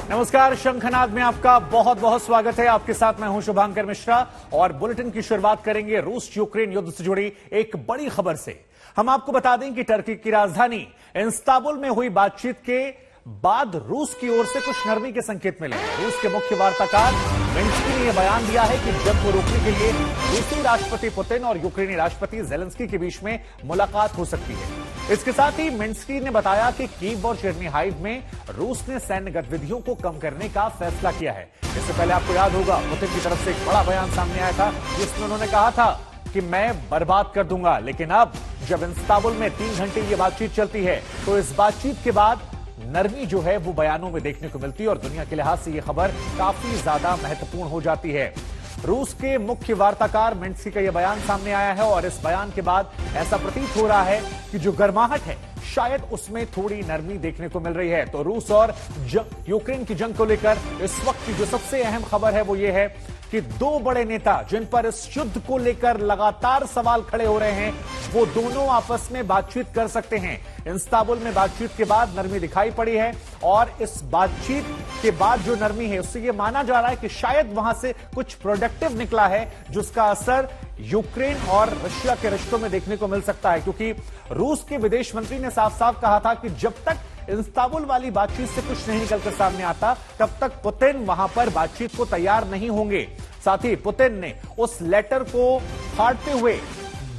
नमस्कार, शंखनाद में आपका बहुत बहुत स्वागत है। आपके साथ मैं हूं शुभांकर मिश्रा और बुलेटिन की शुरुआत करेंगे रूस यूक्रेन युद्ध से जुड़ी एक बड़ी खबर से। हम आपको बता दें कि टर्की की राजधानी इस्तांबुल में हुई बातचीत के बाद रूस की ओर से कुछ नरमी के संकेत मिले हैं। रूस के मुख्य वार्ताकार मिन्स्की ने यह बयान दिया है कि जंग को रोकने के लिए रूसी राष्ट्रपति पुतिन और यूक्रेनी राष्ट्रपति जेलेंस्की के बीच में मुलाकात हो सकती है। इसके साथ ही मिन्स्की ने बताया कि कीव और चेर्निहाइव में रूस ने सैन्य गतिविधियों को कम करने का फैसला किया है। इससे पहले आपको याद होगा, पुतिन की तरफ से एक बड़ा बयान सामने आया था जिसमें उन्होंने कहा था कि मैं बर्बाद कर दूंगा। लेकिन अब जब इस्तांबुल में 3 घंटे ये बातचीत चलती है तो इस बातचीत के बाद नरमी जो है वो बयानों में देखने को मिलती है और दुनिया के लिहाज से यह खबर काफी ज्यादा महत्वपूर्ण हो जाती है। रूस के मुख्य वार्ताकार मिन्स्की का यह बयान सामने आया है और इस बयान के बाद ऐसा प्रतीत हो रहा है कि जो गर्माहट है शायद उसमें थोड़ी नरमी देखने को मिल रही है। तो रूस और यूक्रेन की जंग को लेकर इस वक्त की जो सबसे अहम खबर है वो ये है कि दो बड़े नेता जिन पर इस युद्ध को लेकर लगातार सवाल खड़े हो रहे हैं वो दोनों आपस में बातचीत कर सकते हैं। इस्तांबुल में बातचीत के बाद नरमी दिखाई पड़ी है और इस बातचीत के बाद जो नरमी है उससे यह माना जा रहा है कि शायद वहां से कुछ प्रोडक्टिव निकला है जिसका असर यूक्रेन और रशिया के रिश्तों में देखने को मिल सकता है। क्योंकि रूस के विदेश मंत्री ने साफ साफ कहा था कि जब तक इस्तांबुल वाली बातचीत से कुछ नहीं निकलकर सामने आता तब तक पुतिन वहां पर बातचीत को तैयार नहीं होंगे। साथ ही पुतिन ने उस लेटर को फाड़ते हुए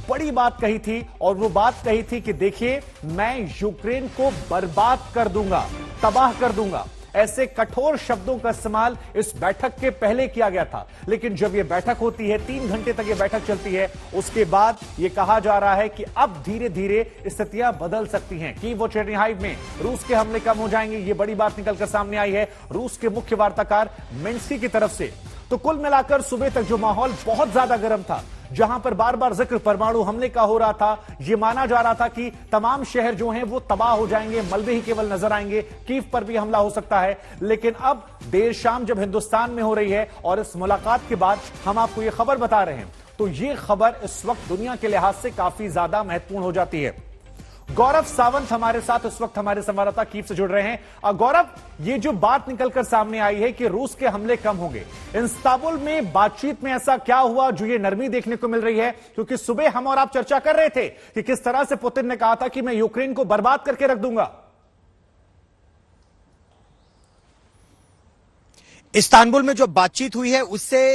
बड़ी बात कही थी और वो बात कही थी कि देखिए, मैं यूक्रेन को बर्बाद कर दूंगा, तबाह कर दूंगा। ऐसे कठोर शब्दों का इस्तेमाल इस बैठक के पहले किया गया था। लेकिन जब यह बैठक होती है, 3 घंटे तक यह बैठक चलती है, उसके बाद यह कहा जा रहा है कि अब धीरे धीरे स्थितियां बदल सकती हैं। कीव और चेर्निहाइव में रूस के हमले कम हो जाएंगे, यह बड़ी बात निकलकर सामने आई है रूस के मुख्य वार्ताकार मिन्स्की की तरफ से। तो कुल मिलाकर सुबह तक जो माहौल बहुत ज्यादा गर्म था, जहां पर बार बार जिक्र परमाणु हमले का हो रहा था, यह माना जा रहा था कि तमाम शहर जो हैं वो तबाह हो जाएंगे, मलबे ही केवल नजर आएंगे, कीव पर भी हमला हो सकता है। लेकिन अब देर शाम जब हिंदुस्तान में हो रही है और इस मुलाकात के बाद हम आपको यह खबर बता रहे हैं तो यह खबर इस वक्त दुनिया के लिहाज से काफी ज्यादा महत्वपूर्ण हो जाती है। गौरव सावंत हमारे साथ इस वक्त हमारे संवाददाता कीव से जुड़ रहे हैं। गौरव, ये जो बात निकलकर सामने आई है कि रूस के हमले कम होंगे, इस्तांबुल में बातचीत में ऐसा क्या हुआ जो ये नरमी देखने को मिल रही है? क्योंकि सुबह हम और आप चर्चा कर रहे थे कि किस तरह से पुतिन ने कहा था कि मैं यूक्रेन को बर्बाद करके रख दूंगा। इस्तांबुल में जो बातचीत हुई है उससे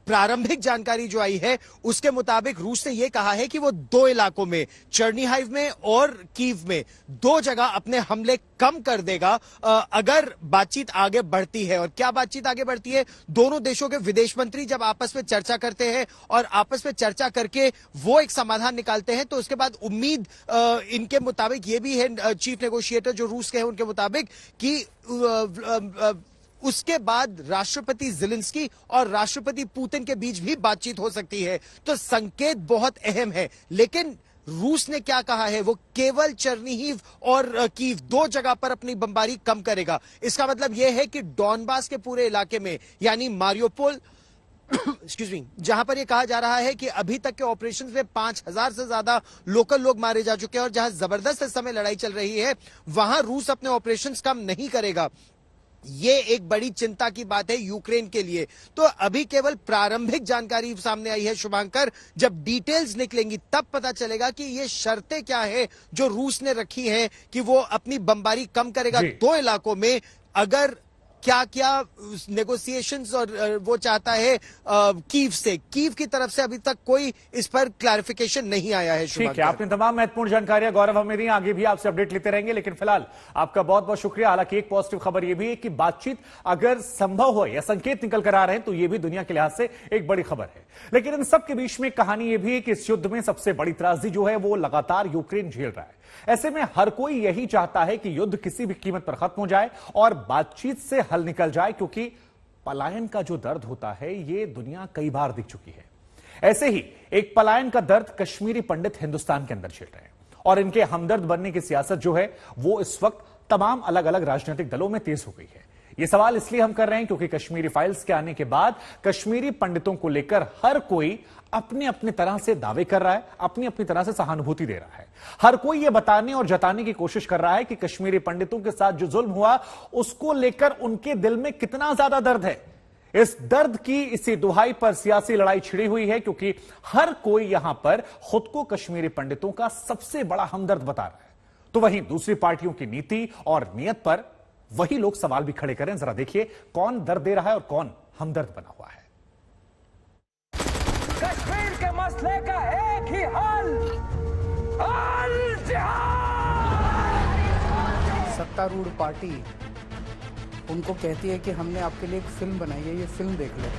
प्रारंभिक जानकारी जो आई है उसके मुताबिक रूस ने यह कहा है कि वो 2 इलाकों में, चेर्निहाइव में और कीव में, 2 जगह अपने हमले कम कर देगा अगर बातचीत आगे बढ़ती है। और क्या बातचीत आगे बढ़ती है? दोनों देशों के विदेश मंत्री जब आपस में चर्चा करते हैं और आपस में चर्चा करके वो एक समाधान निकालते हैं तो उसके बाद उम्मीद इनके मुताबिक ये भी है, चीफ नेगोशिएटर जो रूस के हैं उनके मुताबिक, कि उसके बाद राष्ट्रपति जेलेंस्की और राष्ट्रपति पुतिन के बीच भी बातचीत हो सकती है। तो संकेत बहुत अहम है। लेकिन रूस ने क्या कहा है? वो केवल चेर्निहिव और कीव 2 जगह पर अपनी बमबारी कम करेगा। इसका मतलब यह है कि डॉनबास के पूरे इलाके में, यानी मारियोपोल एक्सक्यूज मी, जहां पर यह कहा जा रहा है कि अभी तक के ऑपरेशंस में 5000 से ज्यादा लोकल लोग मारे जा चुके हैं और जहां जबरदस्त इस समय लड़ाई चल रही है वहां रूस अपने ऑपरेशंस कम नहीं करेगा। ये एक बड़ी चिंता की बात है यूक्रेन के लिए। तो अभी केवल प्रारंभिक जानकारी सामने आई है शुभांकर, जब डिटेल्स निकलेंगी तब पता चलेगा कि ये शर्तें क्या है जो रूस ने रखी हैं कि वो अपनी बमबारी कम करेगा 2 इलाकों में। अगर क्या क्या नेगोशिएशंस और वो चाहता है कीव से, कीव की तरफ से अभी तक कोई इस पर क्लैरिफिकेशन नहीं आया है। ठीक है, आपने तमाम महत्वपूर्ण जानकारियां गौरव हमें दी, आगे भी आपसे अपडेट लेते रहेंगे। लेकिन फिलहाल आपका बहुत बहुत शुक्रिया। हालांकि एक पॉजिटिव खबर यह भी है कि बातचीत अगर संभव हो या संकेत निकल कर आ रहे हैं तो यह भी दुनिया के लिहाज से एक बड़ी खबर है। लेकिन इन सब के बीच में कहानी यह भी है कि इस युद्ध में सबसे बड़ी त्रासदी जो है वो लगातार यूक्रेन झेल रहा है। ऐसे में हर कोई यही चाहता है कि युद्ध किसी भी कीमत पर खत्म हो जाए और बातचीत से हल निकल जाए, क्योंकि पलायन का जो दर्द होता है ये दुनिया कई बार दिख चुकी है। ऐसे ही एक पलायन का दर्द कश्मीरी पंडित हिंदुस्तान के अंदर झेल रहे हैं और इनके हमदर्द बनने की सियासत जो है वो इस वक्त तमाम अलग अलग राजनीतिक दलों में तेज हो गई है। यह सवाल इसलिए हम कर रहे हैं क्योंकि कश्मीरी फाइल्स के आने के बाद कश्मीरी पंडितों को लेकर हर कोई अपने अपने तरह से दावे कर रहा है, अपनी अपनी तरह से सहानुभूति दे रहा है। हर कोई यह बताने और जताने की कोशिश कर रहा है कि कश्मीरी पंडितों के साथ जो जुल्म हुआ उसको लेकर उनके दिल में कितना ज्यादा दर्द है। इस दर्द की इसी दुहाई पर सियासी लड़ाई छिड़ी हुई है क्योंकि हर कोई यहां पर खुद को कश्मीरी पंडितों का सबसे बड़ा हमदर्द बता रहा है। तो वहीं दूसरी पार्टियों की नीति और नियत पर वही लोग सवाल भी खड़े करें। जरा देखिए कौन दर्द दे रहा है और कौन हमदर्द बना हुआ है। कश्मीर के मसले का एक ही हल, अल जिहाद। सत्तारूढ़ पार्टी उनको कहती है कि हमने आपके लिए एक फिल्म बनाई है, ये फिल्म देख लो।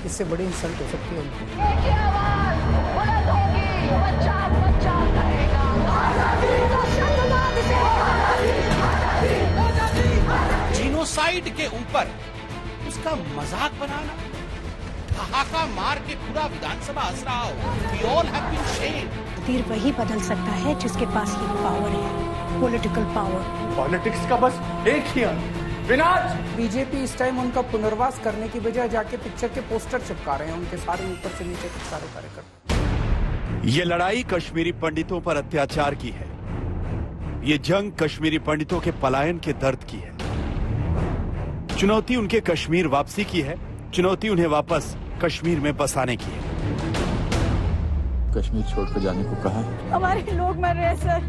इससे बड़ी इंसल्ट हो सकती है उनको। एक ही आवाज बुलंद होगी, बच्चा बच्चा कहेगा आजादी का शतनाद से जीनोसाइड के ऊपर उसका मजाक बनाना, ठहाका मार के पूरा विधानसभा हंस रहा हो। We all have been shamed. तकदीर वही बदल सकता है जिसके पास ये पावर है, पॉलिटिकल पावर। पॉलिटिक्स का बस एक ही हल, विनाश। बीजेपी इस टाइम उनका पुनर्वास करने की बजाय जाके पिक्चर के पोस्टर चिपका रहे हैं, उनके सारे ऊपर से नीचे तक सारे कार्यकर्ता। ये लड़ाई कश्मीरी पंडितों पर अत्याचार की है। ये जंग कश्मीरी पंडितों के पलायन के दर्द की है। चुनौती उनके कश्मीर वापसी की है, चुनौती उन्हें वापस कश्मीर में बसाने की है। कश्मीर छोड़कर जाने को कहा है। हमारे लोग मर रहे हैं सर।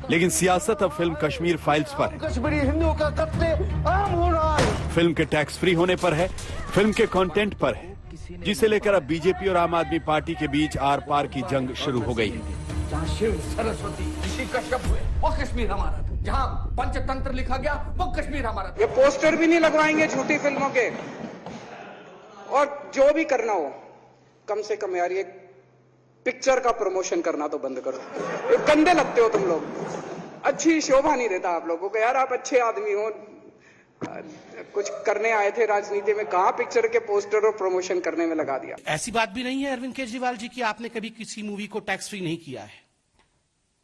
लेकिन सियासत अब फिल्म कश्मीर फाइल्स पर है। कश्मीरी हिंदुओं का कत्ले आम हो रहा है। फिल्म के टैक्स फ्री होने पर है, फिल्म के कंटेंट पर है, जिसे लेकर अब बीजेपी और आम आदमी पार्टी के बीच आर पार की जंग शुरू हो गई है। जहाँ शिव सरस्वती ऋषि कश्यप हुए वो कश्मीर हमारा था, जहाँ पंचतंत्र लिखा गया वो कश्मीर हमारा था। ये पोस्टर भी नहीं लगवाएंगे झूठी फिल्मों के, और जो भी करना हो कम से कम यार ये पिक्चर का प्रमोशन करना तो बंद करो। ये गंदे लगते हो तुम लोग, अच्छी शोभा नहीं देता आप लोगों को। यार आप अच्छे आदमी हो, कुछ करने आए थे राजनीति में, कहाँ पिक्चर के पोस्टर और प्रमोशन करने में लगा दिया। ऐसी बात भी नहीं है अरविंद केजरीवाल जी की आपने कभी किसी मूवी को टैक्स फ्री नहीं किया है।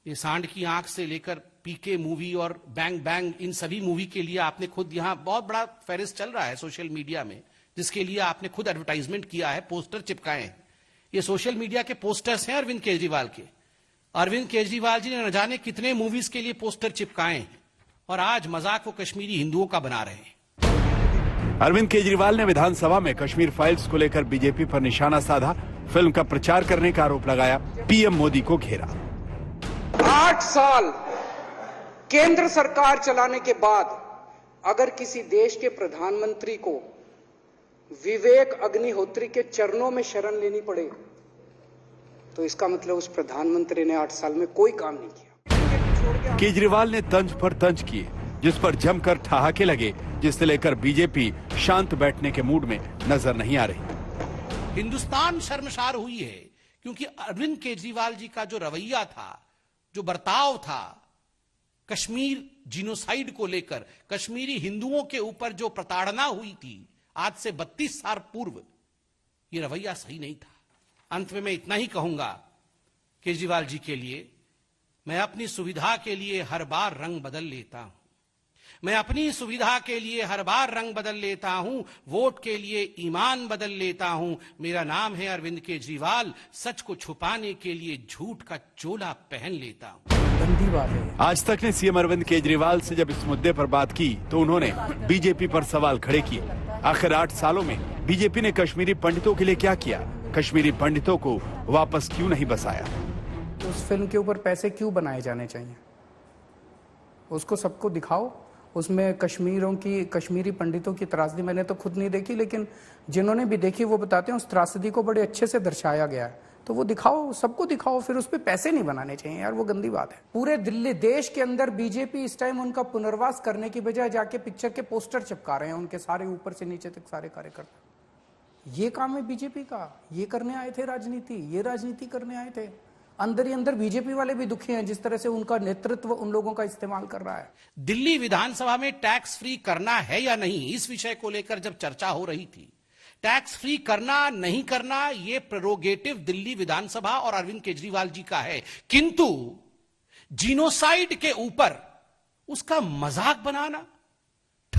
ये सांड की आंख से लेकर पीके मूवी और बैंग बैंग, इन सभी मूवी के लिए आपने खुद यहाँ बहुत बड़ा फेरिस चल रहा है सोशल मीडिया में, जिसके लिए आपने खुद एडवर्टाइजमेंट किया है, पोस्टर चिपकाए हैं। ये सोशल मीडिया के पोस्टर्स हैं अरविंद केजरीवाल के। अरविंद केजरीवाल जी ने न जाने कितने मूवीज के लिए पोस्टर चिपकाए हैं और आज मजाक वो कश्मीरी हिंदुओं का बना रहे हैं। अरविंद केजरीवाल ने विधानसभा में कश्मीर फाइल्स को लेकर बीजेपी पर निशाना साधा, फिल्म का प्रचार करने का आरोप लगाया, पीएम मोदी को घेरा। 8 साल केंद्र सरकार चलाने के बाद अगर किसी देश के प्रधानमंत्री को विवेक अग्निहोत्री के चरणों में शरण लेनी पड़े तो इसका मतलब उस प्रधानमंत्री ने 8 साल में कोई काम नहीं किया। केजरीवाल ने तंज पर तंज किए, जिस पर जमकर ठहाके लगे, जिससे लेकर बीजेपी शांत बैठने के मूड में नजर नहीं आ रही। हिंदुस्तान शर्मसार हुई है क्योंकि अरविंद केजरीवाल जी का जो रवैया था, जो बर्ताव था, कश्मीर जीनोसाइड को लेकर, कश्मीरी हिंदुओं के ऊपर जो प्रताड़ना हुई थी आज से 32 साल पूर्व, यह रवैया सही नहीं था। अंत में मैं इतना ही कहूंगा केजरीवाल जी के लिए, मैं अपनी सुविधा के लिए हर बार रंग बदल लेता हूं। मैं अपनी सुविधा के लिए हर बार रंग बदल लेता हूं, वोट के लिए ईमान बदल लेता हूं। मेरा नाम है अरविंद केजरीवाल, सच को छुपाने के लिए झूठ का चोला पहन लेता हूं। गंदी बात है। आज तक ने सीएम अरविंद केजरीवाल से जब इस मुद्दे पर बात की तो उन्होंने बीजेपी पर सवाल खड़े किए। आखिर 8 सालों में बीजेपी ने कश्मीरी पंडितों के लिए क्या किया? कश्मीरी पंडितों को वापस क्यों नहीं बसाया? तो उस फिल्म के ऊपर पैसे क्यों बनाए जाने चाहिए? उसको सबको दिखाओ। उसमें कश्मीरी पंडितों की त्रासदी मैंने तो खुद नहीं देखी, लेकिन जिन्होंने भी देखी वो बताते हैं उस त्रासदी को बड़े अच्छे से दर्शाया गया है। तो वो दिखाओ, सबको दिखाओ, फिर उस पर पैसे नहीं बनाने चाहिए यार, वो गंदी बात है। पूरे दिल्ली देश के अंदर बीजेपी इस टाइम उनका पुनर्वास करने की बजाय जाके पिक्चर के पोस्टर चिपका रहे हैं, उनके सारे ऊपर से नीचे तक सारे कार्यकर्ता। ये काम है बीजेपी का, ये करने आए थे राजनीति, ये राजनीति करने आए थे। अंदर ही अंदर बीजेपी वाले भी दुखी हैं जिस तरह से उनका नेतृत्व उन लोगों का इस्तेमाल कर रहा है। दिल्ली विधानसभा में टैक्स फ्री करना है या नहीं, इस विषय को लेकर जब चर्चा हो रही थी, टैक्स फ्री करना नहीं करना यह प्रेरोगेटिव दिल्ली विधानसभा और अरविंद केजरीवाल जी का है, किंतु जीनोसाइड के ऊपर उसका मजाक बनाना,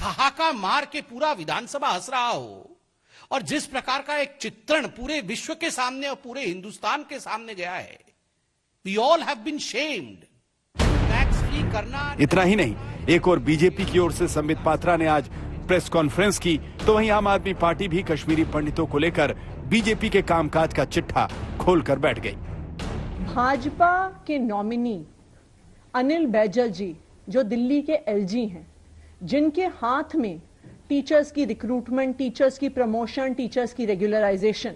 ठहाका मार के पूरा विधानसभा हंस रहा हो और जिस प्रकार का एक चित्रण पूरे विश्व के सामने और पूरे हिंदुस्तान के सामने गया है, we all have been shamed. Tax free करना। इतना ही नहीं, एक और बीजेपी की ओर से संबित पात्रा ने आज प्रेस कॉन्फ्रेंस की, तो वहीं आम आदमी पार्टी भी कश्मीरी पंडितों को लेकर बीजेपी के कामकाज का चिट्ठा खोलकर बैठ गई। भाजपा के नॉमिनी अनिल बैजल जी, जो दिल्ली के एलजी हैं, जिनके हाथ में टीचर्स की रिक्रूटमेंट, टीचर्स की प्रमोशन, टीचर्स की रेगुलराइजेशन,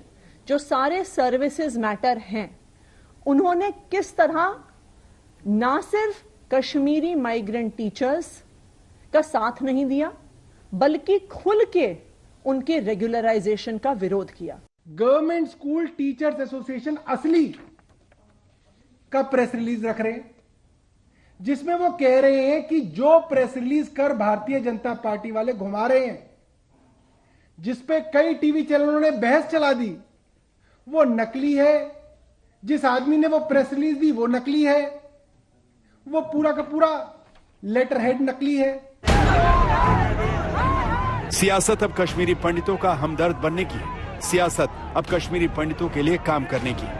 जो सारे सर्विसेज मैटर हैं, उन्होंने किस तरह ना सिर्फ कश्मीरी माइग्रेंट टीचर्स का साथ नहीं दिया, बल्कि खुल के उनके रेगुलराइजेशन का विरोध किया। गवर्नमेंट स्कूल टीचर्स एसोसिएशन असली का प्रेस रिलीज रख रहे हैं, जिसमें वो कह रहे हैं कि जो प्रेस रिलीज कर भारतीय जनता पार्टी वाले घुमा रहे हैं, जिसपे कई टीवी चैनलों ने बहस चला दी, वो नकली है। जिस आदमी ने वो प्रेस रिलीज दी वो नकली है, वो पूरा का पूरा लेटर हेड नकली है। सियासत अब कश्मीरी पंडितों का हमदर्द बनने की है। सियासत अब कश्मीरी पंडितों के लिए काम करने की है।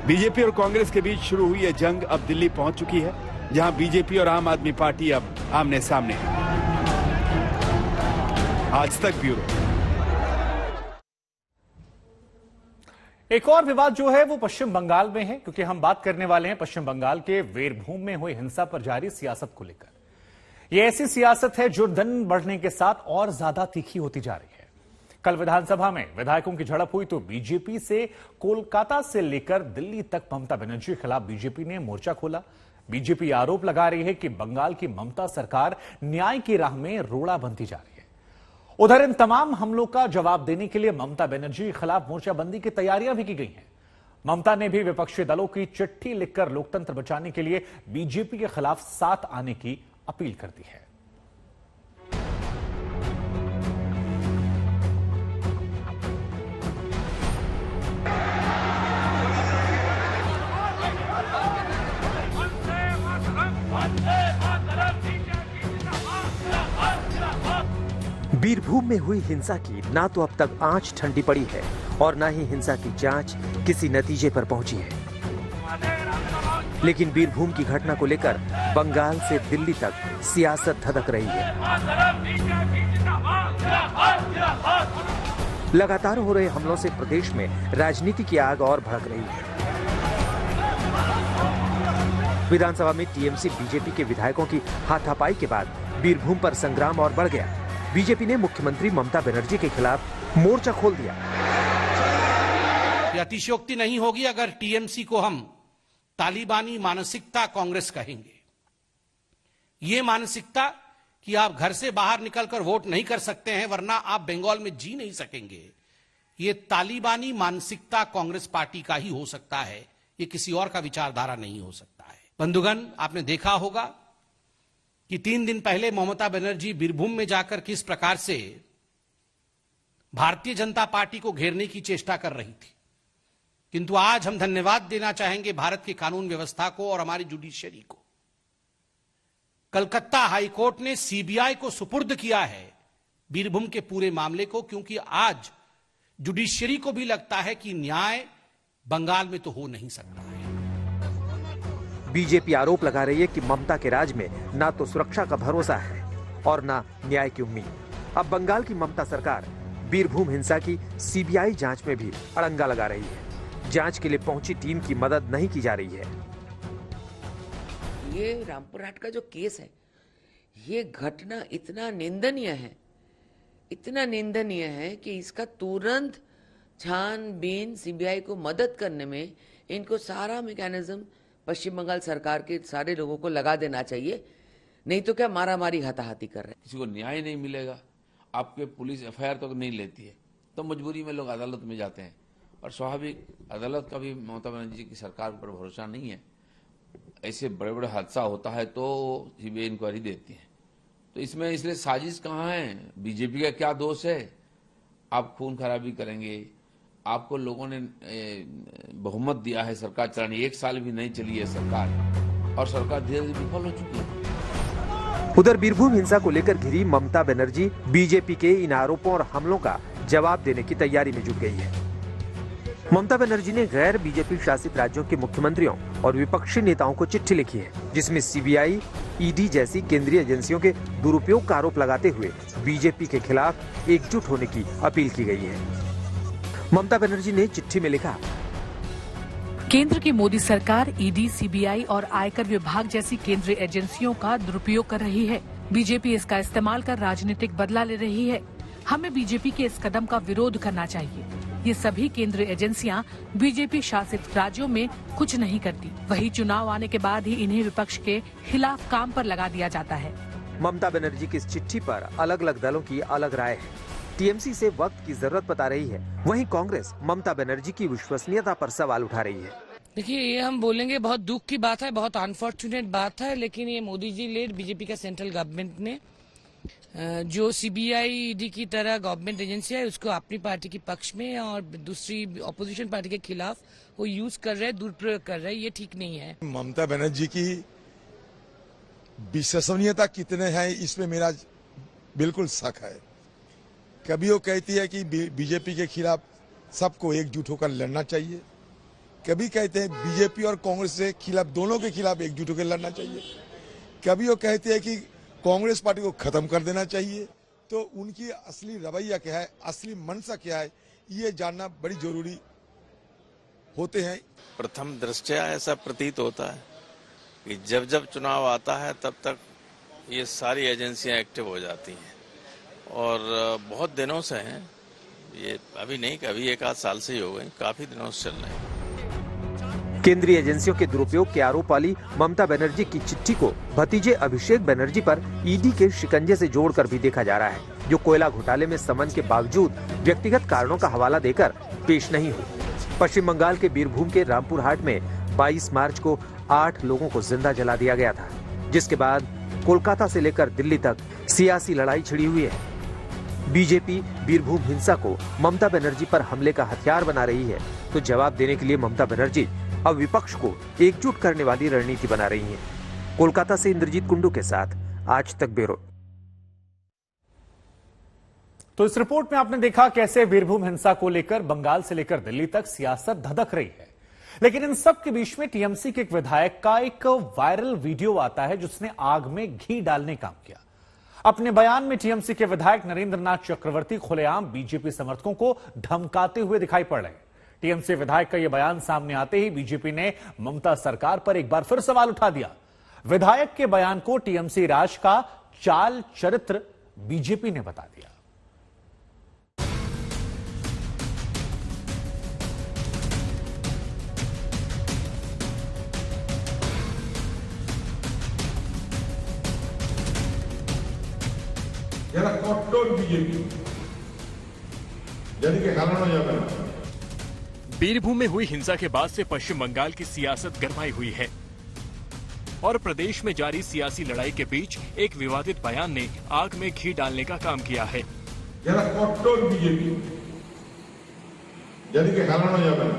बीजेपी और कांग्रेस के बीच शुरू हुई यह जंग अब दिल्ली पहुंच चुकी है, जहां बीजेपी और आम आदमी पार्टी अब आमने सामने है। आज तक ब्यूरो। एक और विवाद जो है वो पश्चिम बंगाल में है, क्योंकि हम बात करने वाले हैं पश्चिम बंगाल के वीरभूम में हुई हिंसा पर जारी सियासत को लेकर। यह ऐसी सियासत है जो दिन बढ़ने के साथ और ज्यादा तीखी होती जा रही है। कल विधानसभा में विधायकों की झड़प हुई तो बीजेपी से कोलकाता से लेकर दिल्ली तक ममता बनर्जी के खिलाफ बीजेपी ने मोर्चा खोला। बीजेपी आरोप लगा रही है कि बंगाल की ममता सरकार न्याय की राह में रोड़ा बनती जा रही है। उधर इन तमाम हमलों का जवाब देने के लिए ममता बनर्जी के खिलाफ मोर्चाबंदी की तैयारियां भी की गई हैं। ममता ने भी विपक्षी दलों की चिट्ठी लिखकर लोकतंत्र बचाने के लिए बीजेपी के खिलाफ साथ आने की अपील कर दी है। बीरभूम में हुई हिंसा की ना तो अब तक आंच ठंडी पड़ी है और ना ही हिंसा की जांच किसी नतीजे पर पहुंची है। लेकिन बीरभूम की घटना को लेकर बंगाल से दिल्ली तक सियासत धधक रही है। लगातार हो रहे हमलों से प्रदेश में राजनीति की आग और भड़क रही है। विधानसभा में टीएमसी बीजेपी के विधायकों की हाथापाई के बाद बीरभूम पर संग्राम और बढ़ गया। बीजेपी ने मुख्यमंत्री ममता बनर्जी के खिलाफ मोर्चा खोल दिया। अतिशयोक्ति नहीं होगी अगर टीएमसी को हम तालिबानी मानसिकता कांग्रेस कहेंगे। ये मानसिकता कि आप घर से बाहर निकलकर वोट नहीं कर सकते हैं वरना आप बंगाल में जी नहीं सकेंगे, ये तालिबानी मानसिकता कांग्रेस पार्टी का ही हो सकता है, ये किसी और का विचारधारा नहीं हो सकता है। बंधुगण, आपने देखा होगा कि 3 दिन पहले ममता बनर्जी बीरभूम में जाकर किस प्रकार से भारतीय जनता पार्टी को घेरने की चेष्टा कर रही थी। किंतु आज हम धन्यवाद देना चाहेंगे भारत की कानून व्यवस्था को और हमारी जुडिशियरी को। कलकत्ता हाईकोर्ट ने सीबीआई को सुपुर्द किया है बीरभूम के पूरे मामले को, क्योंकि आज जुडिशियरी को भी लगता है कि न्याय बंगाल में तो हो नहीं सकता है। बीजेपी आरोप लगा रही है कि ममता के राज में ना तो सुरक्षा का भरोसा है और ना न्याय की उम्मीद। अब बंगाल की ममता सरकार बीरभूम हिंसा की सीबीआई जांच में भी अड़ंगा लगा रही है। जांच के लिए पहुंची टीम की मदद नहीं की जा रही है। ये रामपुर हाट का जो केस है, ये घटना इतना निंदनीय है, इतना निंदनीय है कि इसका तुरंत छानबीन सीबीआई को मदद करने में इनको सारा मैकेनिज्म पश्चिम बंगाल सरकार के सारे लोगों को लगा देना चाहिए। नहीं तो क्या मारामारी हाथाहाथी कर रहे हैं। किसी को न्याय नहीं मिलेगा, आपके पुलिस एफआईआर तक नहीं लेती है, तो मजबूरी में लोग अदालत में जाते हैं। और स्वाभाविक अदालत का भी ममता बनर्जी की सरकार पर भरोसा नहीं है। ऐसे बड़े बड़े हादसा होता है तो सीबीआई इंक्वायरी देती है। तो इसमें इसलिए साजिश कहाँ है, बीजेपी का क्या दोष है? आप खून खराबी करेंगे, आपको लोगों ने बहुमत दिया है सरकार चलाने, 1 साल भी नहीं चली है सरकार और सरकार धीरे धीरे विफल हो चुकी है। उधर बीरभूम हिंसा को लेकर घिरी ममता बनर्जी बीजेपी के इन आरोपों और हमलों का जवाब देने की तैयारी में जुट गई है। ममता बनर्जी ने गैर बीजेपी शासित राज्यों के मुख्यमंत्रियों और विपक्षी नेताओं को चिट्ठी लिखी है, जिसमें सीबीआई, ईडी जैसी केंद्रीय एजेंसियों के दुरुपयोग का आरोप लगाते हुए बीजेपी के खिलाफ एकजुट होने की अपील की गई है। ममता बनर्जी ने चिट्ठी में लिखा, केंद्र की मोदी सरकार ईडी, सीबीआई और आयकर विभाग जैसी केंद्रीय एजेंसियों का दुरुपयोग कर रही है। बीजेपी इसका इस्तेमाल कर राजनीतिक बदला ले रही है। हमें बीजेपी के इस कदम का विरोध करना चाहिए। ये सभी केंद्रीय एजेंसियां बीजेपी शासित राज्यों में कुछ नहीं करती, वही चुनाव आने के बाद ही इन्हें विपक्ष के खिलाफ काम पर लगा दिया जाता है। ममता बनर्जी की इस चिट्ठी पर अलग अलग दलों की अलग राय है। टीएमसी से वक्त की जरूरत बता रही है, वहीं कांग्रेस ममता बनर्जी की विश्वसनीयता पर सवाल उठा रही है। देखिए, ये हम बोलेंगे बहुत दुख की बात है, बहुत अनफॉर्चुनेट बात है, लेकिन ये मोदी जी लेड बीजेपी का सेंट्रल गवर्नमेंट ने जो सीबीआई, ईडी की तरह गवर्नमेंट एजेंसी है उसको अपनी पार्टी के पक्ष में और दूसरी ऑपोजिशन पार्टी के खिलाफ वो यूज कर रहे हैं, दुरुपयोग कर रहे हैं, ये ठीक नहीं है। ममता बनर्जी की विश्वसनीयता कितने हैं इसमें मेरा बिल्कुल शक है। कभी वो कहती है कि बीजेपी के खिलाफ सबको एकजुट होकर लड़ना चाहिए, कभी कहते हैं बीजेपी और कांग्रेस के खिलाफ, दोनों के खिलाफ एकजुट होकर लड़ना चाहिए, कभी वो कहते हैं कि कांग्रेस पार्टी को खत्म कर देना चाहिए। तो उनकी असली रवैया क्या है, असली मंशा क्या है, ये जानना बड़ी जरूरी होते हैं। प्रथम दृष्टया ऐसा प्रतीत होता है कि जब जब चुनाव आता है तब तक ये सारी एजेंसियां एक्टिव हो जाती हैं और बहुत दिनों से हैं, ये अभी नहीं, कभी एक आध साल से ही हो गए, काफी दिनों से चल रहे हैं। केंद्रीय एजेंसियों के दुरुपयोग के आरोप वाली ममता बनर्जी की चिट्ठी को भतीजे अभिषेक बनर्जी पर ईडी के शिकंजे से जोड़कर भी देखा जा रहा है, जो कोयला घोटाले में समन के बावजूद व्यक्तिगत कारणों का हवाला देकर पेश नहीं हुई। पश्चिम बंगाल के बीरभूम के रामपुर हाट में 22 मार्च को 8 लोगों को जिंदा जला दिया गया था, जिसके बाद कोलकाता से लेकर दिल्ली तक सियासी लड़ाई छिड़ी हुई है। बीजेपी बीरभूम हिंसा को ममता बनर्जी पर हमले का हथियार बना रही है, तो जवाब देने के लिए ममता बनर्जी अब विपक्ष को एकजुट करने वाली रणनीति बना रही है। कोलकाता से इंद्रजीत कुंडू के साथ आज तक ब्यूरो। तो इस रिपोर्ट में आपने देखा कैसे बीरभूम हिंसा को लेकर बंगाल से लेकर दिल्ली तक सियासत धधक रही है, लेकिन इन सब के बीच में टीएमसी के एक विधायक का एक वायरल वीडियो आता है जिसने आग में घी डालने काम किया। अपने बयान में टीएमसी के विधायक नरेंद्र नाथ चक्रवर्ती खुलेआम बीजेपी समर्थकों को धमकाते हुए दिखाई पड़ रहे हैं। टीएमसी विधायक का यह बयान सामने आते ही बीजेपी ने ममता सरकार पर एक बार फिर सवाल उठा दिया। विधायक के बयान को टीएमसी राज का चाल चरित्र बीजेपी ने बता दिया। যারা কট্টর বিজেপি যাদেরকে হারানো যাবে না। बीरभूम में हुई हिंसा के बाद से पश्चिम बंगाल की सियासत गरमाई हुई है और प्रदेश में जारी सियासी लड़ाई के बीच एक विवादित बयान ने आग में घी डालने का काम किया है। যারা কট্টর বিজেপি যাদেরকে হারানো যাবে না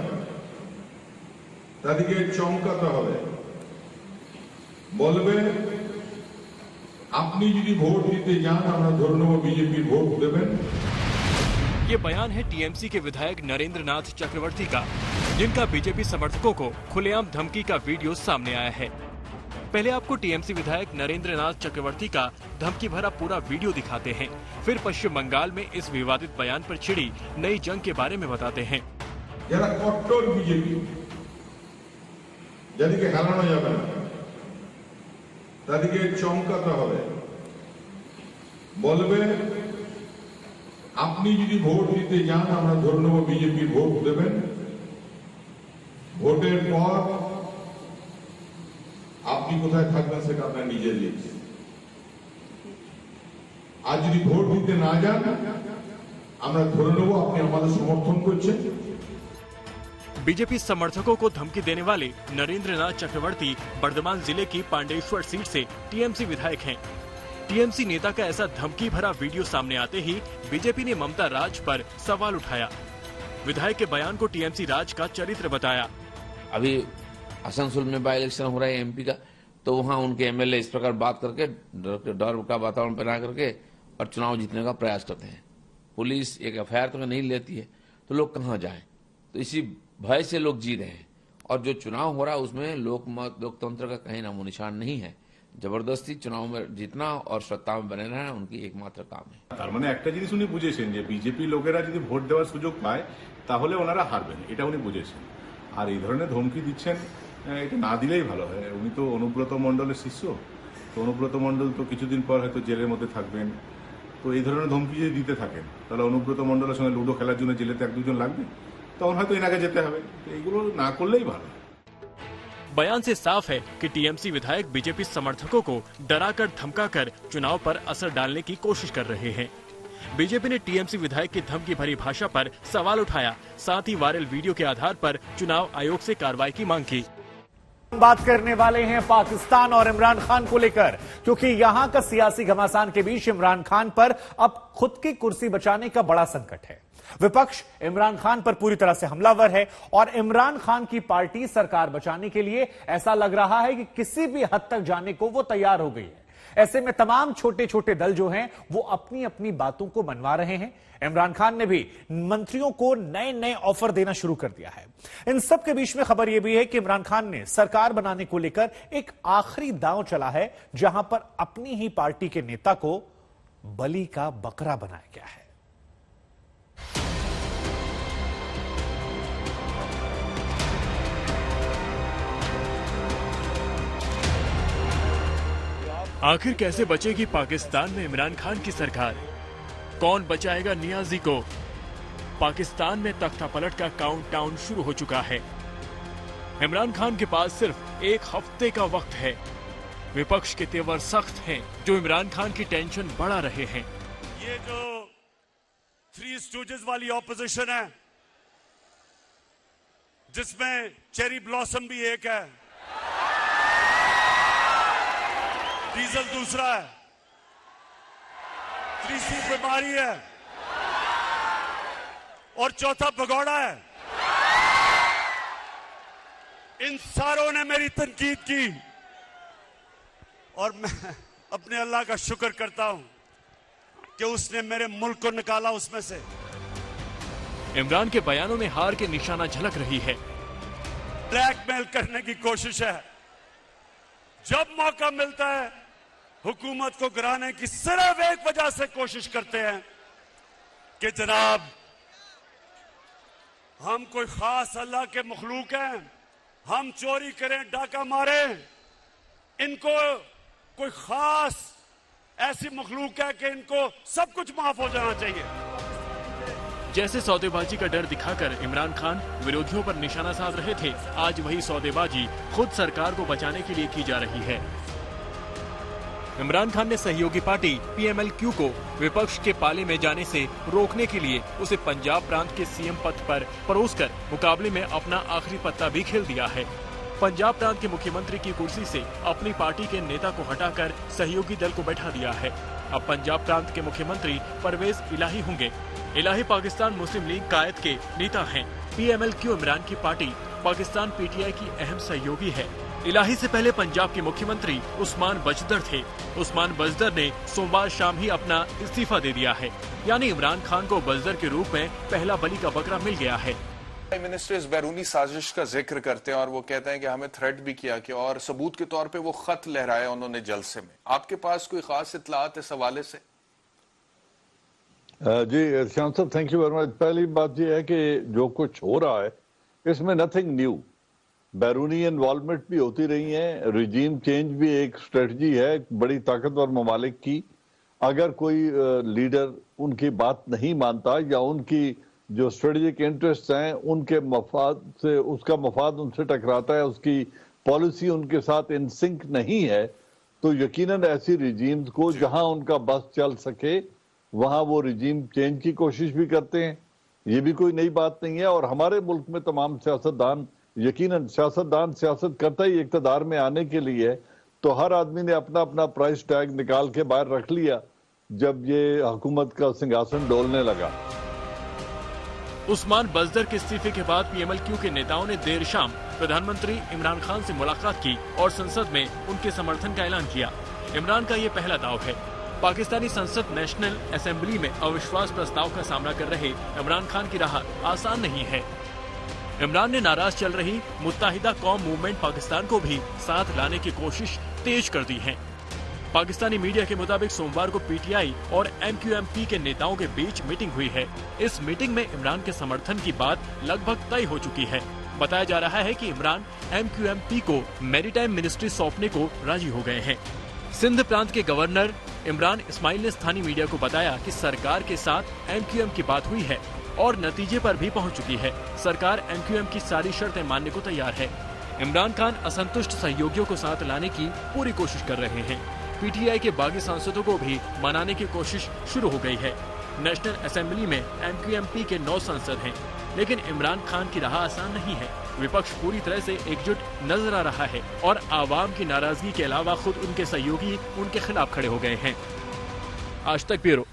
তাদেরকে চমকাতে হবে, বলবে আপনি যদি ভোট দিতে যান আমরা ধরে নেব বিজেপির ভোট দেবেন। ये बयान है टीएमसी के विधायक नरेंद्र नाथ चक्रवर्ती का, जिनका बीजेपी समर्थकों को खुलेआम धमकी का वीडियो सामने आया है। पहले आपको टीएमसी विधायक नरेंद्र नाथ चक्रवर्ती का धमकी भरा पूरा वीडियो दिखाते हैं, फिर पश्चिम बंगाल में इस विवादित बयान पर छिड़ी नई जंग के बारे में बताते हैं। যারা কট্টর বিজেপি যাদেরকে হারানো যাবে না তাদেরকে চমকাতে হবে, বলবে আপনি যদি ভোট দিতে যান আমরা ধরে নেব বিজেপির ভোট দেবেন, ভোটের পর আপনি কোথায় থাকবেন সেটা আপনার নিজের লিখছে। আর যদি ভোট দিতে না যান আমরা ধরে নেব আপনি আমাদের সমর্থন করছেন। बीजेपी समर्थकों को धमकी देने वाले नरेंद्र नाथ चक्रवर्ती बर्धमान जिले की पांडेश्वर सीट से टीएमसी विधायक हैं। टीएमसी नेता का ऐसा धमकी भरा वीडियो सामने आते ही बीजेपी ने ममता राज पर सवाल उठाया। विधायक के बयान को टीएमसी राज का चरित्र बताया। अभी आसनसोल में बाई इलेक्शन हो रहा है एमपी का, तो वहां उनके एमएलए इस प्रकार बात करके डर का वातावरण बना करके और चुनाव जीतने का प्रयास करते हैं। पुलिस एक एफआईआर तो नहीं लेती है, तो लोग कहां जाएं? तो इसी भय से लोग जी रहे हैं। और जो चुनाव हो रहा है उसमें लोकतंत्र का कहीं नामो निशान नहीं है। जबरदस्ती चुनाव में जीतना और सत्ता में बने रहना उनकी एकमात्र काम है। তার মানে একটা জিনিস উনি বুঝেছেন যে বিজেপি লোকেরা যদি ভোট দেওয়ার সুযোগ পায় তাহলে ওনারা হারবেন, এটা উনি বুঝেছেন। আর এই ধরনের ধমকি দিচ্ছেন, এটা না দিলেই ভালো হয়। উনি তো অনুব্রত মণ্ডলের শিষ্য, তো অনুব্রত মণ্ডল তো কিছুদিন পর হয়তো জেলের মধ্যে থাকবেন। তো এই ধরনের ধমকি যদি দিতে থাকেন তাহলে অনুব্রত মণ্ডলের সঙ্গে লুডো খেলার জন্য জেলেতে এক দুজন লাগবে, তখন হয়তো এনাকে যেতে হবে। এইগুলো না করলেই ভালো। बयान से साफ है कि टीएमसी विधायक बीजेपी समर्थकों को डराकर धमकाकर चुनाव पर असर डालने की कोशिश कर रहे हैं। बीजेपी ने टीएमसी विधायक की धमकी भरी भाषा पर सवाल उठाया, साथ ही वायरल वीडियो के आधार पर चुनाव आयोग से कार्रवाई की मांग की। बात करने वाले हैं पाकिस्तान और इमरान खान को लेकर, क्योंकि यहां का सियासी घमासान के बीच इमरान खान पर अब खुद की कुर्सी बचाने का बड़ा संकट है। विपक्ष इमरान खान पर पूरी तरह से हमलावर है और इमरान खान की पार्टी सरकार बचाने के लिए ऐसा लग रहा है कि किसी भी हद तक जाने को वो तैयार हो गई है। ऐसे में तमाम छोटे छोटे दल जो हैं वो अपनी अपनी बातों को मनवा रहे हैं। इमरान खान ने भी मंत्रियों को नए नए ऑफर देना शुरू कर दिया है। इन सब के बीच में खबर यह भी है कि इमरान खान ने सरकार बनाने को लेकर एक आखिरी दांव चला है, जहां पर अपनी ही पार्टी के नेता को बलि का बकरा बनाया गया है। आखिर कैसे बचेगी पाकिस्तान में इमरान खान की सरकार? कौन बचाएगा नियाजी को? पाकिस्तान में तख्ता पलट का काउंटडाउन शुरू हो चुका है। इमरान खान के पास सिर्फ एक हफ्ते का वक्त है। विपक्ष के तेवर सख्त हैं, जो इमरान खान की टेंशन बढ़ा रहे हैं। ये जो थ्री स्टूजेस वाली ऑपोजिशन है, जिसमें चेरी ब्लॉसम भी एक है, डीजल दूसरा है, तीसरी बीमारी है और चौथा भगौड़ा है। इन सारों ने मेरी तनकीद की और मैं अपने अल्लाह का शुक्र करता हूं कि उसने मेरे मुल्क को निकाला उसमें से। इमरान के बयानों में हार के निशाना झलक रही है। ब्लैकमेल करने की कोशिश है। जब मौका मिलता है हुकूमत को गिराने की सिर्फ एक वजह से कोशिश करते हैं कि जनाब हम कोई खास अल्लाह के मखलूक हैं, हम चोरी करें, डाका मारें, इनको कोई खास ऐसी मखलूक है कि इनको सब कुछ माफ हो जाना चाहिए। जैसे सौदेबाजी का डर दिखाकर इमरान खान विरोधियों पर निशाना साध रहे थे, आज वही सौदेबाजी खुद सरकार को बचाने के लिए की जा रही है। इमरान खान ने सहयोगी पार्टी पीएमएलक्यू को विपक्ष के पाले में जाने से रोकने के लिए उसे पंजाब प्रांत के सीएम पद पर परोसकर मुकाबले में अपना आखिरी पत्ता भी खेल दिया है। पंजाब प्रांत के मुख्यमंत्री की कुर्सी से अपनी पार्टी के नेता को हटाकर सहयोगी दल को बैठा दिया है। अब पंजाब प्रांत के मुख्यमंत्री परवेज इलाही होंगे। इलाही पाकिस्तान मुस्लिम लीग कायद के नेता हैं। पीएमएलक्यू इमरान की पार्टी पाकिस्तान पीटीआई की अहम सहयोगी है। इलाही से पहले पंजाब के मुख्यमंत्री उस्मान बजदर थे। उस्मान बजदर ने सोमवार शाम ही अपना इस्तीफा दे दिया है, यानी इमरान खान को बजदर के रूप में पहला बलि का बकरा मिल गया है। प्राइम मिनिस्टर इस बैरूनी साजिश का जिक्र करते हैं और वो कहते हैं कि हमें थ्रेट भी किया कि और सबूत के तौर पे वो खत लहराया उन्होंने जलसे में। आपके पास कोई खास इत्तलात इस हवाले से? जी श्याम साहब, थैंक यू वेरी मच। पहली बात यह है कि जो कुछ हो रहा है इसमें नथिंग न्यू। बैरूनी इन्वॉल्वमेंट भी होती रही है, रिजीम चेंज भी एक स्ट्रेटजी है बड़ी ताकतवर ममालिक की। अगर कोई लीडर उनकी बात नहीं मानता या उनकी जो स्ट्रेटेजिक इंटरेस्ट हैं उनके मफाद से, उसका मफाद उनसे टकराता है, उसकी पॉलिसी उनके साथ इन सिंक नहीं है, तो यकीनन ऐसी रिजीम्स को जहां उनका बस चल सके वहां वो रिजीम चेंज की कोशिश भी करते हैं। ये भी कोई नई बात नहीं है। और हमारे मुल्क में तमाम सियासतदान, यकीनन सियासतदान सियासत करता ही इक़्तिदार में आने के लिए, तो हर आदमी ने अपना अपना प्राइस टैग निकाल के बाहर रख लिया जब ये हुकूमत का सिंहासन डोलने लगा। उस्मान बजदर के इस्तीफे के बाद पीएमएलक्यू के नेताओं ने देर शाम प्रधानमंत्री इमरान खान से मुलाकात की और संसद में उनके समर्थन का ऐलान किया। इमरान का ये पहला दाव है। पाकिस्तानी संसद नेशनल असेंबली में अविश्वास प्रस्ताव का सामना कर रहे इमरान खान की राह आसान नहीं है। इमरान ने नाराज चल रही मुत्ताहिदा कौम मूवमेंट पाकिस्तान को भी साथ लाने की कोशिश तेज कर दी है। पाकिस्तानी मीडिया के मुताबिक सोमवार को पीटीआई और एमक्यूएमपी के नेताओं के बीच मीटिंग हुई है। इस मीटिंग में इमरान के समर्थन की बात लगभग तय हो चुकी है। बताया जा रहा है कि इमरान एमक्यूएमपी को मैरीटाइम मिनिस्ट्री सौंपने को राजी हो गए हैं। सिंध प्रांत के गवर्नर इमरान इस्माइल ने स्थानीय मीडिया को बताया कि सरकार के साथ एमक्यूएम की बात हुई है और नतीजे पर भी पहुंच चुकी है। सरकार एमक्यूएम की सारी शर्तें मानने को तैयार है। इमरान खान असंतुष्ट सहयोगियों को साथ लाने की पूरी कोशिश कर रहे हैं। पीटीआई के बागी सांसदों को भी मनाने की कोशिश शुरू हो गई है। नेशनल असेंबली में एमक्यूएमपी के 9 सांसद हैं, लेकिन इमरान खान की राह आसान नहीं है। विपक्ष पूरी तरह से एकजुट नजर आ रहा है और आवाम की नाराजगी के अलावा खुद उनके सहयोगी उनके खिलाफ खड़े हो गए हैं। आज तक ब्यूरो।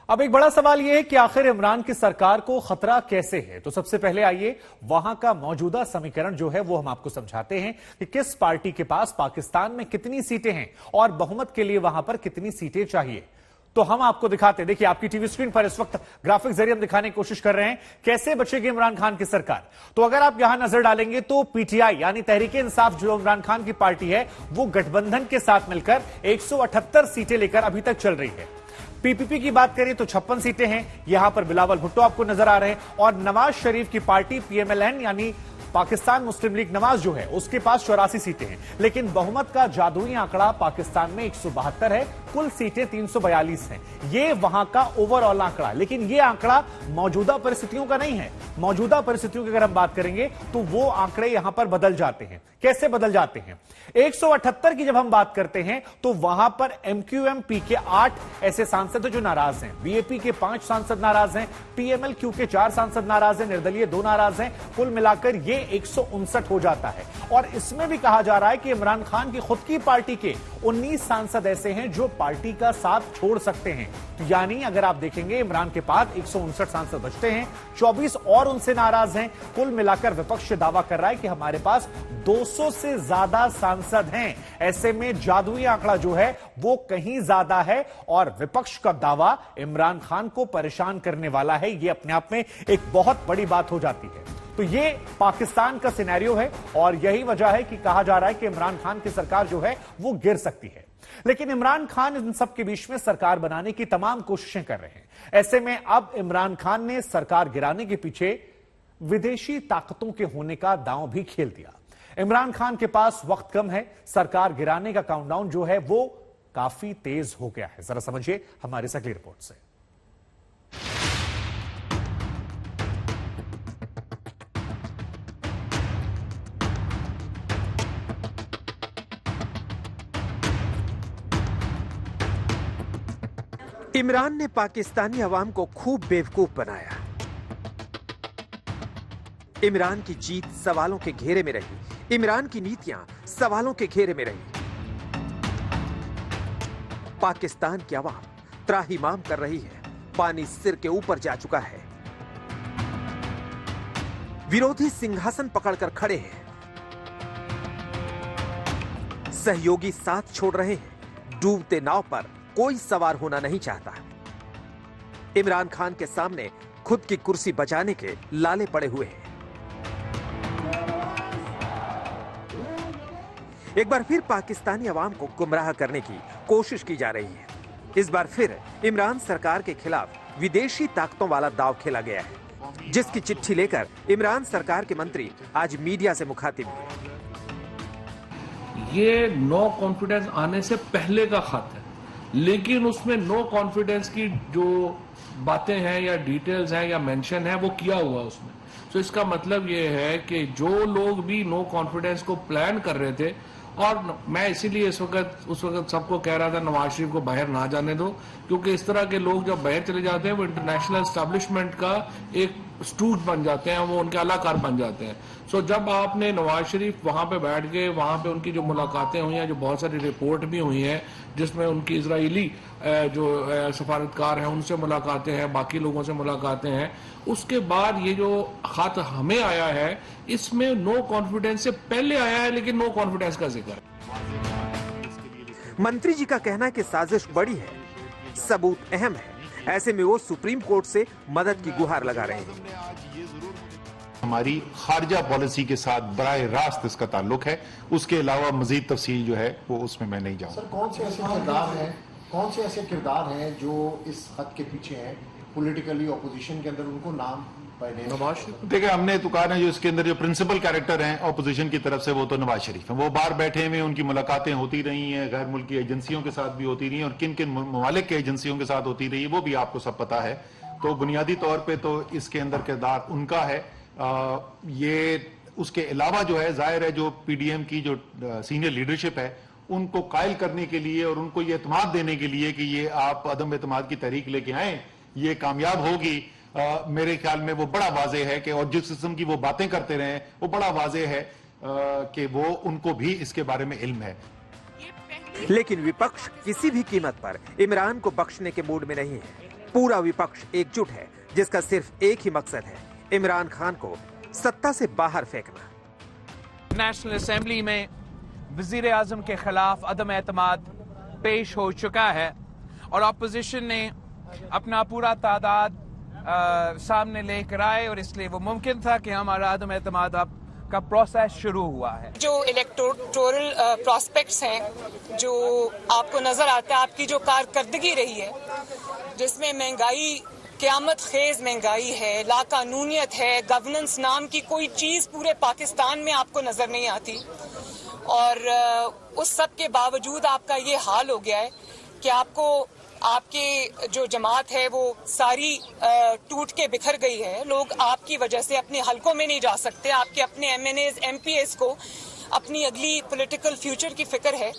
अब एक बड़ा सवाल यह है कि आखिर इमरान की सरकार को खतरा कैसे है। तो सबसे पहले आइए वहां का मौजूदा समीकरण जो है वो हम आपको समझाते हैं कि किस पार्टी के पास पाकिस्तान में कितनी सीटें हैं और बहुमत के लिए वहां पर कितनी सीटें चाहिए। तो हम आपको दिखाते हैं। देखिए, आपकी टीवी स्क्रीन पर इस वक्त ग्राफिक जरिए हम दिखाने की कोशिश कर रहे हैं कैसे बचेगी इमरान खान की सरकार। तो अगर आप यहां नजर डालेंगे तो पीटीआई यानी तहरीक इंसाफ जो इमरान खान की पार्टी है वो गठबंधन के साथ मिलकर 178 सीटें लेकर अभी तक चल रही है। पीपीपी की बात करें तो 56 सीटें हैं। यहां पर बिलावल भुट्टो आपको नजर आ रहे हैं और नवाज शरीफ की पार्टी पीएमएलएन यानी पाकिस्तान मुस्लिम लीग नवाज जो है उसके पास 84 सीटें हैं। लेकिन बहुमत का जादुई आंकड़ा पाकिस्तान में 172 है, कुल सीटें 342 हैं। ये वहां का ओवरऑल आंकड़ा, लेकिन ये आंकड़ा मौजूदा परिस्थितियों का नहीं है। मौजूदा परिस्थितियों की अगर हम बात करेंगे तो वो आंकड़े यहां पर बदल जाते हैं। कैसे बदल जाते हैं? 178 की जब हम बात करते हैं तो वहां पर एमक्यूएमपी के 8 ऐसे सांसद जो नाराज हैं, बीएपी के 5 सांसद नाराज हैं, पीएमएलक्यू के 4 सांसद नाराज हैं, निर्दलीय 2 नाराज हैं। कुल मिलाकर ये 159 हो जाता है। और इसमें भी कहा जा रहा है कि इमरान खान की खुद की पार्टी के 19 सांसद ऐसे हैं जो पार्टी का साथ छोड़ सकते हैं। तो यानी अगर आप देखेंगे इमरान के पास 159 सांसद बचते हैं, 24 और उनसे नाराज हैं। कुल मिलाकर विपक्ष दावा कर रहा है कि हमारे पास 200 से ज्यादा सांसद हैं। ऐसे में जादुई आंकड़ा जो है वो कहीं ज्यादा है और विपक्ष का दावा इमरान खान को परेशान करने वाला है। यह अपने आप में एक बहुत बड़ी बात हो जाती है। तो ये पाकिस्तान का सिनेरियो है और यही वजह है कि कहा जा रहा है कि इमरान खान की सरकार जो है वो गिर सकती है। लेकिन इमरान खान इन सब के बीच में सरकार बनाने की तमाम कोशिशें कर रहे हैं। ऐसे में अब इमरान खान ने सरकार गिराने के पीछे विदेशी ताकतों के होने का दांव भी खेल दिया। इमरान खान के पास वक्त कम है, सरकार गिराने का काउंटडाउन जो है वो काफी तेज हो गया है। जरा समझिए हमारी अगली रिपोर्ट से। इमरान ने पाकिस्तानी अवाम को खूब बेवकूफ बनाया। इमरान की जीत सवालों के घेरे में रही। इमरान की नीतियां सवालों के घेरे में रही। पाकिस्तान की अवाम त्राहिमाम कर रही है। पानी सिर के ऊपर जा चुका है। विरोधी सिंहासन पकड़कर खड़े हैं। सहयोगी साथ छोड़ रहे हैं। डूबते नाव पर कोई सवार होना नहीं चाहता। इमरान खान के सामने खुद की कुर्सी बचाने के लाले पड़े हुए हैं। एक बार फिर पाकिस्तानी अवाम को गुमराह करने की कोशिश की जा रही है। इस बार फिर इमरान सरकार के खिलाफ विदेशी ताकतों वाला दांव खेला गया है, जिसकी चिट्ठी लेकर इमरान सरकार के मंत्री आज मीडिया से मुखातिब हुए। ये नो कॉन्फिडेंस आने से पहले का खत है, लेकिन उसमें नो कॉन्फिडेंस की जो बातें हैं या डिटेल्स हैं या मेंशन है वो किया हुआ उसमें। तो इसका मतलब ये है कि जो लोग भी नो कॉन्फिडेंस को प्लान कर रहे थे, और मैं इसीलिए उस वक्त सबको कह रहा था नवाज शरीफ को बाहर ना जाने दो, क्योंकि इस तरह के लोग जब बाहर चले जाते हैं वो इंटरनेशनल एस्टैब्लिशमेंट का एक स्टूज बन जाते हैं, वो उनके अलाकार बन जाते हैं। सो जब आपने नवाज शरीफ वहां पे बैठ के वहां पे उनकी जो मुलाकातें हुई हैं, जो बहुत सारी रिपोर्ट भी हुई हैं जिसमें उनकी इजरायली जो सफारतकार हैं उनसे मुलाकातें हैं, बाकी लोगों से मुलाकातें हैं, उसके बाद ये जो खत हमें आया है इसमें नो कॉन्फिडेंस से पहले आया है, लेकिन नो कॉन्फिडेंस का जिक्र है। मंत्री जी का कहना है कि साजिश बड़ी है, सबूत अहम है, ऐसे में वो सुप्रीम कोर्ट से मदद की गुहार लगा रहे हैं। हमारी खारजा पॉलिसी के साथ बराह रास्त इसका ताल्लुक है, उसके अलावा मजीद तफसील जो है वो उसमें मैं नहीं जाऊंगा। सर कौन से ऐसे किरदार हैं जो इस खत के पीछे हैं, पॉलिटिकली ऑपोजिशन के अंदर, उनको नाम देखिए हमने तो कहा ना, जो इसके अंदर जो प्रिंसिपल कैरेक्टर हैं ऑपोजिशन की तरफ से वो तो नवाज शरीफ हैं। वो बाहर बैठे हुए, उनकी मुलाकातें होती रही हैं, गैर मुल्की एजेंसियों के साथ भी होती रही हैं, और किन किन ममालिक के एजेंसियों के साथ होती रही है वो भी आपको सब पता है। तो बुनियादी तौर पर तो इसके अंदर किरदार उनका है। ये उसके अलावा जो है जाहिर है जो पीडीएम की जो सीनियर लीडरशिप है उनको कायल करने के लिए और उनको ये एतमाद देने के लिए कि ये आप अदम एतमाद की तहरीक लेके आए, ये कामयाब होगी, मेरे ख्याल में वो बड़ा वाजे है कि, और जिस किस्म की वो बातें करते रहे वो बड़ा वाजे है कि वो उनको भी इसके बारे में इल्म है। लेकिन विपक्ष किसी भी कीमत पर इमरान को बख्शने के मूड में नहीं है। पूरा विपक्ष एकजुट है, जिसका सिर्फ एक ही मकसद है, इमरान खान को सत्ता से बाहर फेंकना। नेशनल असेंबली में वजीर आजम के खिलाफ अदम एतमाद पेश हो चुका है और अपोजिशन ने अपना पूरा तादाद सामने लेकर आए और इसलिए वो मुमकिन था कि हमारा अदम एतमाद अब का प्रोसेस शुरू हुआ है। जो इलेक्टोरल प्रॉस्पेक्ट्स हैं जो आपको नजर आता है, आपकी जो कारकर्दगी रही है जिसमें महंगाई, क़यामत खेज महंगाई है, लाकानूनियत है, गवर्नेंस नाम की कोई चीज पूरे पाकिस्तान में आपको नजर नहीं आती, और उस सब के बावजूद आपका ये हाल हो गया है कि आपको आपके जो जमात है वो सारी टूट के बिखर गई है। लोग आपकी वजह से अपने हलकों में नहीं जा सकते, आपके अपने एमएनएज एमपीएस को अपनी अगली पॉलिटिकल फ्यूचर की फिक्र है।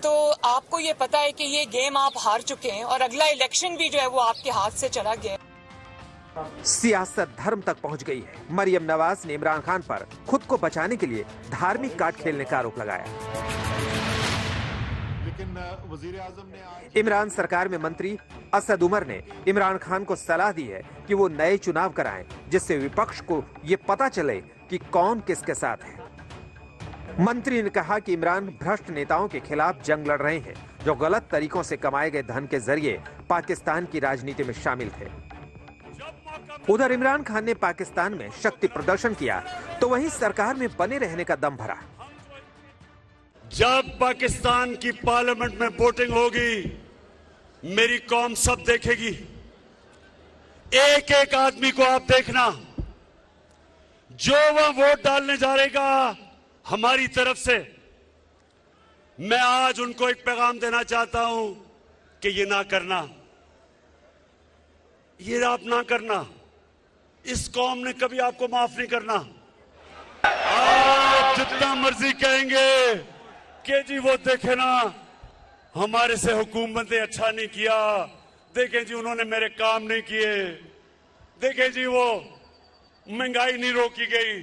तो आपको ये पता है कि ये गेम आप हार चुके हैं और अगला इलेक्शन भी जो है वो आपके हाथ से चला गया है। सियासत धर्म तक पहुंच गई है। मरियम नवाज ने इमरान खान पर खुद को बचाने के लिए धार्मिक कार्ड खेलने का आरोप लगाया। इमरान सरकार में मंत्री असद उमर ने इमरान खान को सलाह दी है कि वो नए चुनाव कराएं, जिससे विपक्ष को ये पता चले कि कौन किसके साथ है। मंत्री ने कहा कि इमरान भ्रष्ट नेताओं के खिलाफ जंग लड़ रहे हैं, जो गलत तरीकों से कमाए गए धन के जरिए पाकिस्तान की राजनीति में शामिल थे। उधर इमरान खान ने पाकिस्तान में शक्ति प्रदर्शन किया तो वहीं सरकार में बने रहने का दम भरा। जब पाकिस्तान की पार्लियामेंट में वोटिंग होगी, मेरी कौम सब देखेगी। एक एक आदमी को आप देखना, जो वह वोट डालने जा रहेगा हमारी तरफ से, मैं आज उनको एक पैगाम देना चाहता हूं कि ये ना करना, ये आप ना करना। इस कौम ने कभी आपको माफ नहीं करना। आप जितना मर्जी कहेंगे कि जी वो देखे ना हमारे से हुकूमत ने अच्छा नहीं किया, देखें जी उन्होंने मेरे काम नहीं किए, देखें जी वो महंगाई नहीं रोकी गई।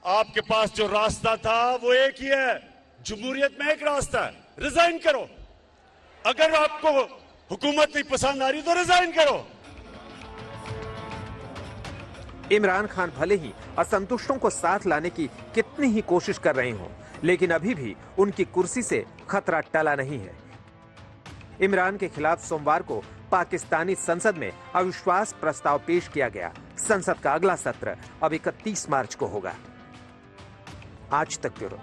आपके पास जो रास्ता था वो एक ही है, जमहूरियत में एक रास्ता है, रिजाइन करो। अगर आपको हुकूमत नहीं पसंद आ रही तो रिजाइन करो। इमरान खान भले ही असंतुष्टों को साथ लाने की कितनी ही कोशिश कर रहे हों, लेकिन अभी भी उनकी कुर्सी से खतरा टला नहीं है। इमरान के खिलाफ सोमवार को पाकिस्तानी संसद में अविश्वास प्रस्ताव पेश किया गया। संसद का अगला सत्र अब 31 मार्च को होगा। आज तक ब्यूरो।